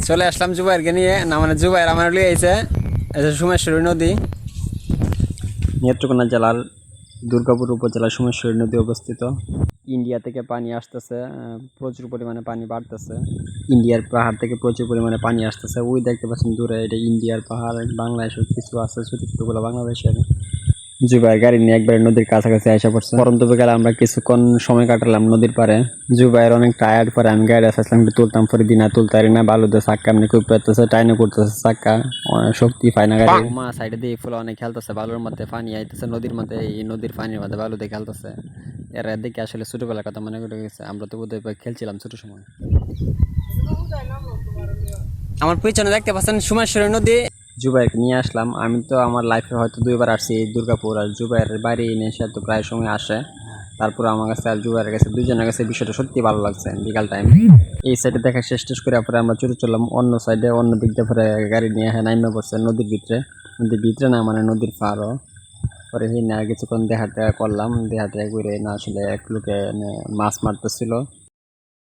চলে আসলাম জুবাইরকে নিয়ে, না মানে জুবাইর আমার লিয়ে আইছে। সোমেশ্বরী নদী, নেত্রকোনা জেলার দুর্গাপুর উপজেলার সোমেশ্বরী নদী অবস্থিত। ইন্ডিয়া থেকে পানি আসতেছে, প্রচুর পরিমাণে পানি বাড়তেছে। ইন্ডিয়ার পাহাড় থেকে প্রচুর পরিমাণে পানি আসতেছে। ওই দেখতে পাচ্ছেন দূরে, এটা ইন্ডিয়ার পাহাড়। বাংলাদেশের কিছু আছে, ছোট ছোটগুলো বাংলাদেশের। জুবাইর গাড়ি নিয়ে একবারে নদীর কাছাকাছি আসা পড়ছে। পরন্ত বিকালে আমরা কিছুক্ষণ সময় কাটালাম নদীর পারে। জুবাইর অনেক টায়ার্ড, পরে আমি গাড়ি আসলাম একটু তুলতাম, পরে দিনা তুলতে পারি না, বালুতে চাক্কা এমনি খুব পেতেছে, টাইনে করতেছে চাক্কা, অনেক শক্তি পায় না গাড়ি। মা সাইডে দিয়ে ফুল অনেক খেলতেছে, বালুর মধ্যে পানি আইতেছে নদীর মধ্যে, এই নদীর পানির মধ্যে বালুতে খেলতেছে। এরা দেখে আসলে ছোটবেলার কথা মনে করে গেছে, আমরা তো বোধহয় খেলছিলাম ছোট সময়। আমার পিছনে দেখতে পাচ্ছেন সোমেশ্বরী নদী। জুবাইরকে নিয়ে আসলাম। আমি তো আমার লাইফে হয়তো 2বার আসছি দুর্গাপুর, আর জুবাইরের বাড়ি সে তো প্রায় সময় আসে। তারপর আমার কাছে আর জুবাইরের কাছে, দুজনের কাছে বিষয়টা সত্যি ভালো লাগছে। বিকাল টাইম এই সাইডে দেখা শেষ করে পরে আমরা চলে চললাম অন্য সাইডে, অন্য দিক দিয়ে পরে গাড়ি নিয়ে নাইমে পড়ছে নদীর ভিতরে। নদীর ভিতরে না মানে নদীর পাড়ও। পরে না কিছুক্ষণ দেখা করলাম, দেখা করে না আসলে এক লোকে মাছ মারতেছিল।